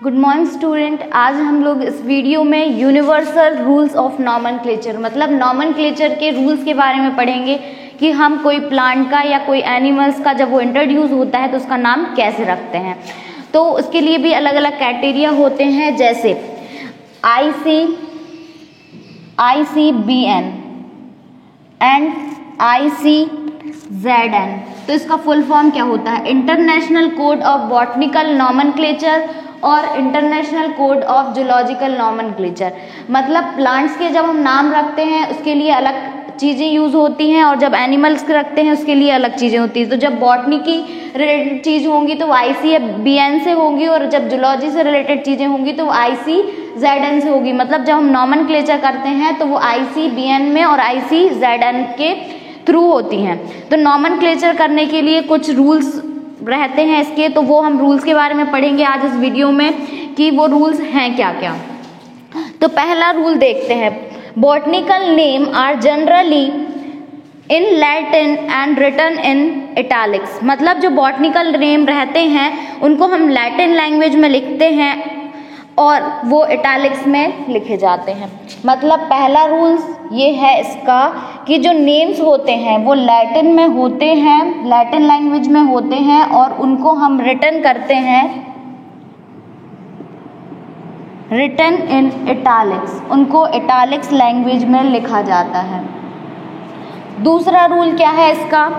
Good morning student. आज हम लोग इस वीडियो में यूनिवर्सल रूल्स ऑफ नॉमेनक्लेचर मतलब नॉमेनक्लेचर के रूल्स के बारे में पढ़ेंगे कि हम कोई प्लांट का या कोई एनिमल्स का जब वो इंट्रोड्यूस होता है तो उसका नाम कैसे रखते हैं। तो उसके लिए भी अलग अलग क्राइटेरिया होते हैं, जैसे ICBN एंड ICZN। तो इसका फुल फॉर्म क्या होता है? International code of botanical nomenclature और international code of zoological nomenclature. मतलब प्लांट्स के जब हम नाम रखते हैं उसके लिए अलग चीज़ें यूज़ होती हैं और जब एनिमल्स के रखते हैं उसके लिए अलग चीज़ें होती हैं। तो जब बॉटनी की रिलेटेड चीज़ होंगी तो वो ICBN से होंगी और जब जूलॉजी से रिलेटेड चीज़ें होंगी तो वो ICZN से होगी। मतलब जब हम नॉमेनक्लेचर करते हैं तो वो ICBN में और ICZN के थ्रू होती हैं। तो नॉमेनक्लेचर करने के लिए कुछ रूल्स रहते हैं इसके, तो वो हम रूल्स के बारे में पढ़ेंगे आज इस वीडियो में कि वो रूल्स हैं क्या क्या। तो पहला रूल देखते हैं, botanical name are generally in Latin and written in italics. मतलब जो बॉटनिकल नेम रहते हैं उनको हम लैटिन लैंग्वेज में लिखते हैं और वो इटैलिक्स में लिखे जाते हैं। मतलब पहला रूल्स ये है इसका कि जो नेम्स होते हैं वो लैटिन में होते हैं, लैटिन लैंग्वेज में होते हैं और उनको हम रिटन करते हैं रिटन इन इटैलिक्स, उनको इटैलिक्स लैंग्वेज में लिखा जाता है। दूसरा रूल क्या है इसका?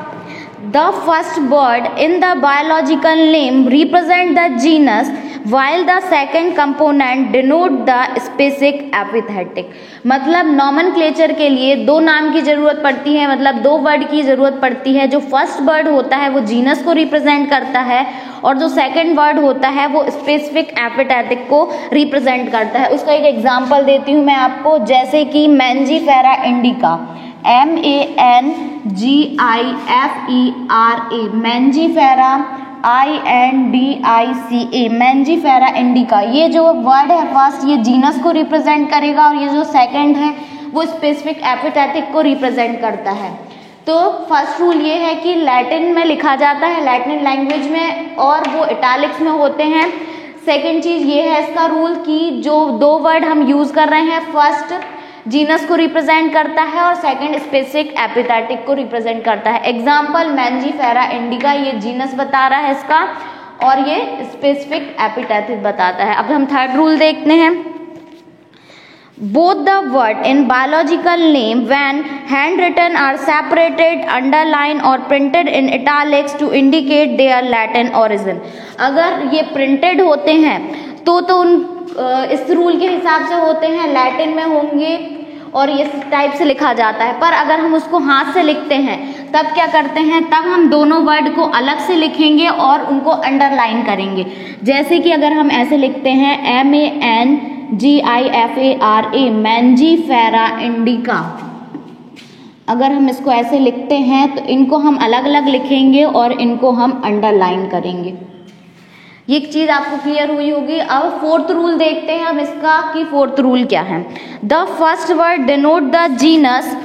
The first word in the biological name represent the genus while the second component denote the specific epithet। मतलब नॉमेनक्लेचर के लिए दो नाम की जरूरत पड़ती है, मतलब दो वर्ड की जरूरत पड़ती है। जो फर्स्ट वर्ड होता है वो जीनस को रिप्रेजेंट करता है और जो सेकंड वर्ड होता है वो स्पेसिफिक एपिथेटिक को रिप्रेजेंट करता है। उसका एक एग्जांपल देती हूँ मैं आपको, जैसे कि Mangifera indica, MANGIFERA, Mangifera INDICA, Mangifera indica. ये जो वर्ड है फर्स्ट ये जीनस को रिप्रेजेंट करेगा और ये जो सेकंड है वो स्पेसिफिक एपिथेटिक को रिप्रेजेंट करता है। तो फर्स्ट रूल ये है कि लैटिन में लिखा जाता है, लैटिन लैंग्वेज में, और वो इटैलिक्स में होते हैं। सेकंड चीज ये है इसका रूल कि जो दो वर्ड हम यूज कर रहे हैं, फर्स्ट जीनस को रिप्रेजेंट करता है और सेकंड स्पेसिफिक एपिथेटिक को रिप्रेजेंट करता है। एग्जांपल मैंजीफेरा इंडिका, ये जीनस बता रहा है इसका और ये स्पेसिफिक एपिथेटिक बताता है। अब हम थर्ड रूल देखते हैं, both the word in biological name when handwritten are separated, underlined or printed in italics to indicate their Latin origin। अगर ये प्रिंटेड होते हैं तो इस रूल के हिसाब से होते हैं, लैटिन में होंगे और इस टाइप से लिखा जाता है। पर अगर हम उसको हाथ से लिखते हैं तब क्या करते हैं, तब हम दोनों वर्ड को अलग से लिखेंगे और उनको अंडरलाइन करेंगे। जैसे कि अगर हम ऐसे लिखते हैं MANGIFERA, मैंजीफेरा इंडिका, अगर हम इसको ऐसे लिखते हैं तो इनको हम अलग अलग लिखेंगे और इनको हम अंडरलाइन करेंगे। ये एक चीज आपको क्लियर हुई होगी। अब फोर्थ रूल देखते हैं हम इसका कि फोर्थ रूल क्या है। The first word denote the genus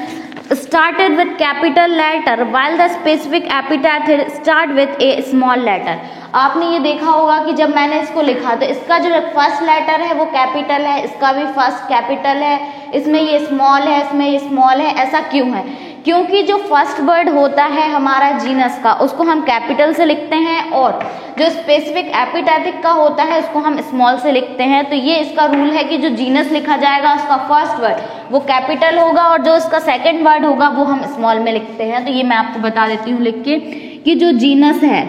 started with capital letter while the specific epithet start with a small letter। आपने ये देखा होगा कि जब मैंने इसको लिखा तो इसका जो फर्स्ट लेटर है वो कैपिटल है, इसका भी फर्स्ट कैपिटल है, इसमें ये स्मॉल है, इसमें ये स्मॉल है। ऐसा क्यों है? क्योंकि जो फर्स्ट वर्ड होता है हमारा जीनस का उसको हम कैपिटल से लिखते हैं और जो स्पेसिफिक एपिथेटिक का होता है उसको हम स्मॉल से लिखते हैं। तो ये इसका रूल है कि जो जीनस लिखा जाएगा उसका फर्स्ट वर्ड वो कैपिटल होगा और जो इसका सेकंड वर्ड होगा वो हम स्मॉल में लिखते हैं। तो ये मैं आपको बता देती हूँ लिख के कि जो जीनस है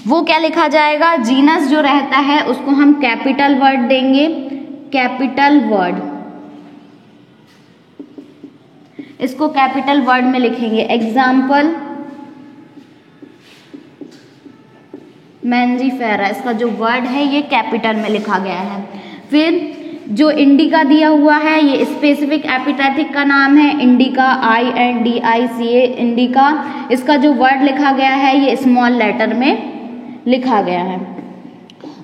वो क्या लिखा जाएगा, जीनस जो रहता है उसको हम कैपिटल वर्ड देंगे, कैपिटल वर्ड, इसको कैपिटल वर्ड में लिखेंगे। एग्जाम्पल मैंजीफेरा, इसका जो वर्ड है ये कैपिटल में लिखा गया है। फिर जो इंडिका दिया हुआ है ये स्पेसिफिक एपिथेटिक का नाम है, इंडिका INDICA इंडिका, इसका जो वर्ड लिखा गया है ये स्मॉल लेटर में लिखा गया है।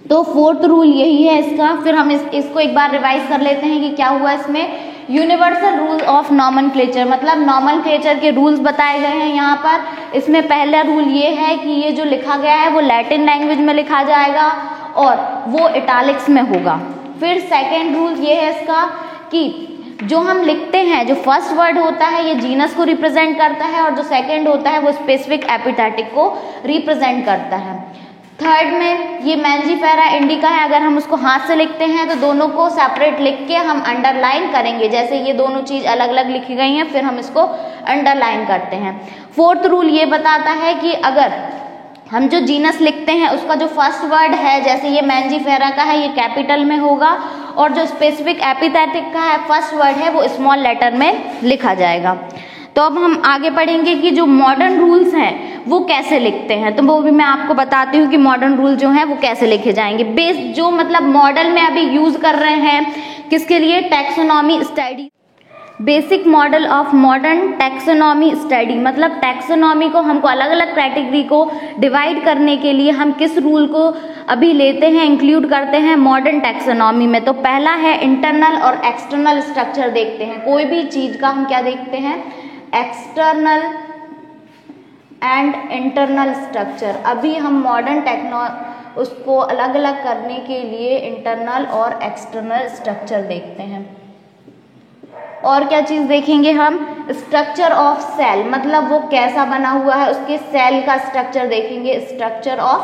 तो फोर्थ रूल यही है इसका। फिर हम इसको एक बार रिवाइज कर लेते हैं कि क्या हुआ इसमें। यूनिवर्सल रूल ऑफ नॉमेनक्लेचर मतलब नॉमेनक्लेचर के रूल्स बताए गए हैं यहाँ पर। इसमें पहला रूल ये है कि ये जो लिखा गया है वो लैटिन लैंग्वेज में लिखा जाएगा और वो इटैलिक्स में होगा। फिर सेकेंड रूल ये है इसका कि जो हम लिखते हैं, जो फर्स्ट वर्ड होता है ये जीनस को रिप्रेजेंट करता है और जो सेकंड होता है वो स्पेसिफिक एपिथेटिक को रिप्रेजेंट करता है। थर्ड में ये मैंजीफेरा इंडिका है, अगर हम उसको हाथ से लिखते हैं तो दोनों को सेपरेट लिख के हम अंडरलाइन करेंगे, जैसे ये दोनों चीज अलग अलग लिखी गई हैं फिर हम इसको अंडरलाइन करते हैं। फोर्थ रूल ये बताता है कि अगर हम जो जीनस लिखते हैं उसका जो फर्स्ट वर्ड है, जैसे ये मैंजीफेरा का है, ये कैपिटल में होगा और जो स्पेसिफिक एपिथेटिक का है फर्स्ट वर्ड है वो स्मॉल लेटर में लिखा जाएगा। तो अब हम आगे पढ़ेंगे कि जो मॉडर्न रूल्स हैं वो कैसे लिखते हैं, तो वो भी मैं आपको बताती हूँ कि मॉडर्न रूल जो हैं वो कैसे लिखे जाएंगे। बेस जो मतलब मॉडल में अभी यूज कर रहे हैं किसके लिए, taxonomy study, basic model of modern taxonomy study, मतलब टैक्सोनॉमी को हमको अलग अलग कैटेगरी को डिवाइड करने के लिए हम किस रूल को अभी लेते हैं, इंक्लूड करते हैं मॉडर्न टैक्सोनॉमी में। तो पहला है इंटरनल और एक्सटर्नल स्ट्रक्चर देखते हैं। कोई भी चीज का हम क्या देखते हैं, एक्सटर्नल एंड इंटरनल स्ट्रक्चर। अभी हम मॉडर्न उसको अलग अलग करने के लिए इंटरनल और एक्सटर्नल स्ट्रक्चर देखते हैं। और क्या चीज देखेंगे हम, स्ट्रक्चर ऑफ सेल, मतलब वो कैसा बना हुआ है उसके सेल का स्ट्रक्चर देखेंगे, स्ट्रक्चर ऑफ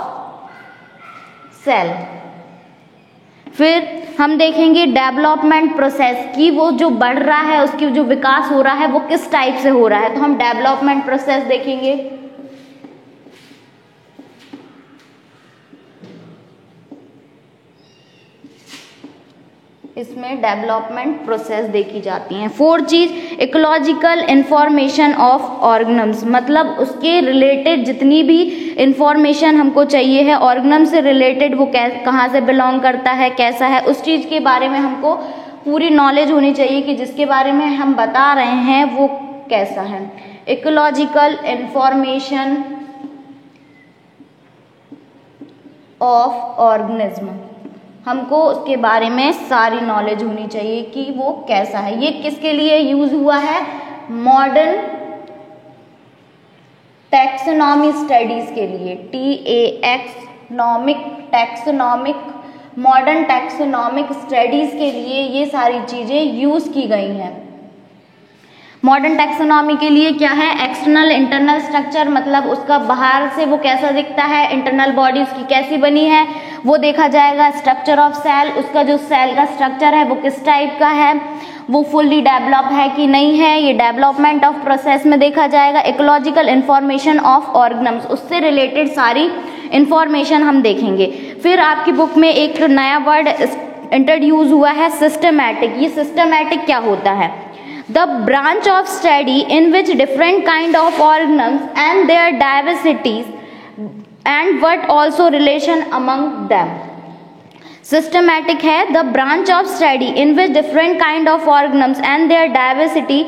सेल। फिर हम देखेंगे डेवलपमेंट प्रोसेस की, वो जो बढ़ रहा है उसकी जो विकास हो रहा है वो किस टाइप से हो रहा है, तो हम डेवलपमेंट प्रोसेस देखेंगे। इसमें डेवलपमेंट प्रोसेस देखी जाती हैं। फोर्थ चीज इकोलॉजिकल इंफॉर्मेशन ऑफ ऑर्गेनिम्स, मतलब उसके रिलेटेड जितनी भी इंफॉर्मेशन हमको चाहिए है ऑर्गेनिम से रिलेटेड, वो कहाँ से बिलोंग करता है, कैसा है, उस चीज के बारे में हमको पूरी नॉलेज होनी चाहिए कि जिसके बारे में हम बता रहे हैं वो कैसा है। इकोलॉजिकल इंफॉर्मेशन ऑफ ऑर्गेनिज्म, हमको उसके बारे में सारी नॉलेज होनी चाहिए कि वो कैसा है। ये किसके लिए यूज हुआ है, मॉडर्न टैक्सोनॉमी स्टडीज के लिए, टैक्सोनॉमिक मॉडर्न टैक्सोनॉमिक स्टडीज के लिए ये सारी चीजें यूज की गई हैं। मॉडर्न टैक्सोनॉमी के लिए क्या है, एक्सटर्नल इंटरनल स्ट्रक्चर, मतलब उसका बाहर से वो कैसा दिखता है, इंटरनल बॉडी उसकी कैसी बनी है वो देखा जाएगा। स्ट्रक्चर ऑफ सेल, उसका जो सेल का स्ट्रक्चर है वो किस टाइप का है, वो फुल्ली डेवलप है कि नहीं है, ये डेवलपमेंट ऑफ प्रोसेस में देखा जाएगा। इकोलॉजिकल इंफॉर्मेशन ऑफ ऑर्गेनिम्स, उससे रिलेटेड सारी इंफॉर्मेशन हम देखेंगे। फिर आपकी बुक में एक नया वर्ड इंट्रोड्यूस हुआ है, सिस्टमैटिक। ये सिस्टमैटिक क्या होता है, the branch of study in which different kind of organisms and their diversities and what also relation among them. Systematic है the branch of study in which different kind of organisms and their diversity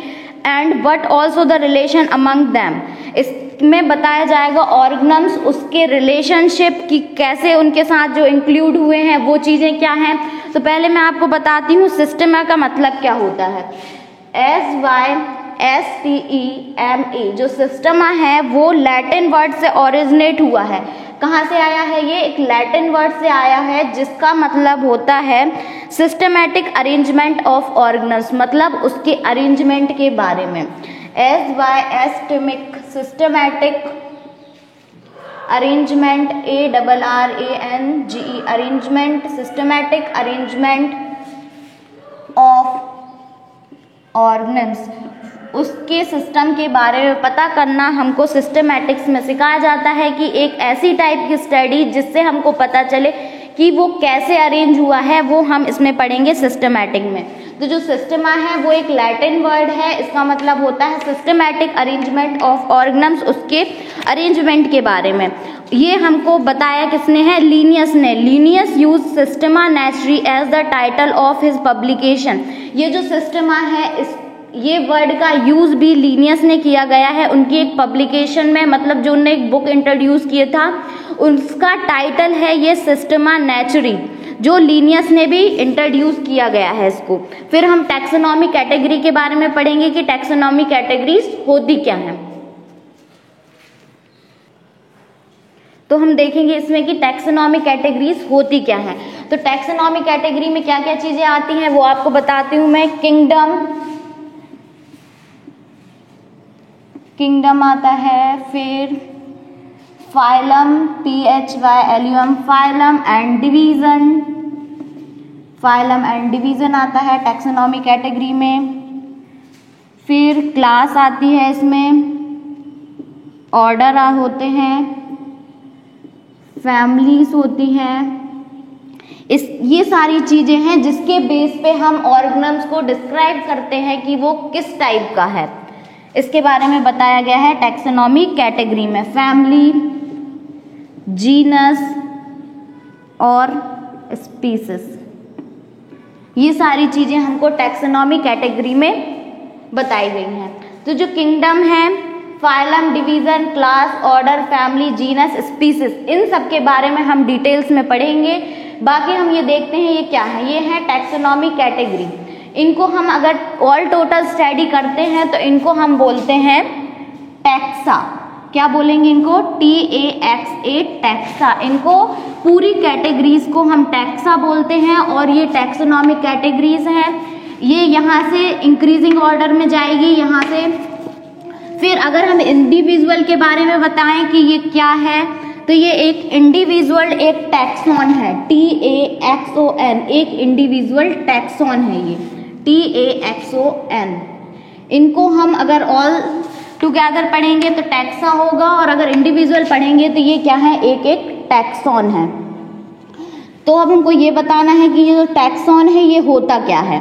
and what also the relation among them. इसमें बताया जाएगा organisms, उसके relationship की कैसे उनके साथ जो इंक्लूड हुए हैं वो चीजें क्या हैं। तो पहले मैं आपको बताती हूँ सिस्टमा का मतलब क्या होता है। SYSTEMA जो सिस्टमा है वो लैटिन वर्ड से ओरिजिनेट हुआ है। कहाँ से आया है, ये एक लैटिन वर्ड से आया है जिसका मतलब होता है सिस्टमैटिक अरेंजमेंट ऑफ ऑर्गेनिम्स, मतलब उसके अरेंजमेंट के बारे में। Systematic arrangement, ARRANGE arrangement, systematic arrangement of organisms, उसके सिस्टम के बारे में पता करना हमको सिस्टमैटिक्स में सिखाया जाता है कि एक ऐसी टाइप की स्टडी जिससे हमको पता चले कि वो कैसे अरेंज हुआ है, वो हम इसमें पढ़ेंगे सिस्टमैटिक में। तो जो सिस्टमा है वो एक लैटिन वर्ड है, इसका मतलब होता है सिस्टमैटिक अरेंजमेंट ऑफ ऑर्गेनिम्स, उसके अरेंजमेंट के बारे में। ये हमको बताया किसने है, लीनियस ने। Linnaeus use Systema Naturae as the title of his publication. ये जो सिस्टमा है ये वर्ड का यूज भी लीनियस ने किया गया है उनकी एक पब्लिकेशन में, मतलब जो उन्होंने एक बुक इंट्रोड्यूस किया था उसका टाइटल है ये सिस्टमा नेचुरी, जो लीनियस ने भी इंट्रोड्यूस किया गया है इसको। फिर हम टैक्सोनॉमी कैटेगरी के बारे में पढ़ेंगे कि टैक्सोनॉमी कैटेगरीज होती क्या है। तो हम देखेंगे इसमें कि टैक्सोनॉमी कैटेगरीज होती क्या है। तो टैक्सोनॉमी कैटेगरी में क्या क्या चीजें आती हैं वो आपको बताती हूँ मैं। किंगडम आता है, फिर phylum, PHYLUM, phylum and division आता है टैक्सोनॉमी कैटेगरी में। फिर क्लास आती है, इसमें ऑर्डर होते हैं, फैमिलीज होती हैं। ये सारी चीजें हैं जिसके बेस पे हम ऑर्गेनिज्म को डिस्क्राइब करते हैं कि वो किस टाइप का है, इसके बारे में बताया गया है टैक्सोनॉमी कैटेगरी में। फैमिली, जीनस और स्पीसीज, ये सारी चीजें हमको टैक्सोनॉमी कैटेगरी में बताई गई हैं। तो जो किंगडम है, phylum, division, class, order, family, genus, species, इन सब के बारे में हम डिटेल्स में पढ़ेंगे। बाकी हम ये देखते हैं ये क्या है, ये है टैक्सोनॉमी कैटेगरी। इनको हम अगर ऑल टोटल स्टडी करते हैं तो इनको हम बोलते हैं टैक्सा। क्या बोलेंगे इनको? TAXA, taxa. इनको पूरी कैटेगरीज को हम टैक्सा बोलते हैं और ये टैक्सोनॉमिक कैटेगरीज हैं। ये यहाँ से इंक्रीजिंग ऑर्डर में जाएगी, यहाँ से। फिर अगर हम इंडिविजुअल के बारे में बताएं कि ये क्या है, तो ये एक इंडिविजुअल एक टैक्सॉन है, TAXON, एक इंडिविजुअल टैक्सॉन है ये, TAXON। इनको हम अगर ऑल टुगेदर पढ़ेंगे तो टैक्सा होगा, और अगर इंडिविजुअल पढ़ेंगे तो ये क्या है, एक एक टैक्सॉन है। तो अब हमको ये बताना है कि ये जो टैक्सॉन है ये होता क्या है।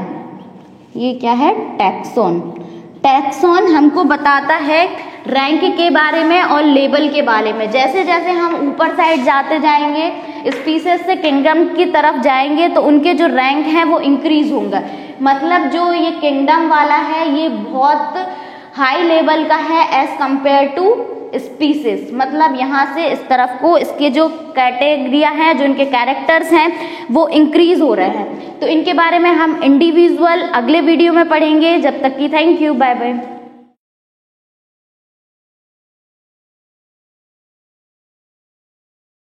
ये क्या है? टैक्सॉन। टैक्सॉन हमको बताता है रैंक के बारे में और लेवल के बारे में। जैसे जैसे हम ऊपर साइड जाते जाएंगे, स्पीसीज से किंगडम की तरफ जाएंगे, तो उनके जो रैंक हैं वो इंक्रीज होंगे। मतलब जो ये किंगडम वाला है ये बहुत हाई लेवल का है एज कंपेयर टू स्पीसीज। मतलब यहाँ से इस तरफ को इसके जो कैटेगरिया हैं, जो इनके कैरेक्टर्स हैं, वो इंक्रीज हो रहे हैं। तो इनके बारे में हम इंडिविजुअल अगले वीडियो में पढ़ेंगे। जब तक की थैंक यू, बाय बाय।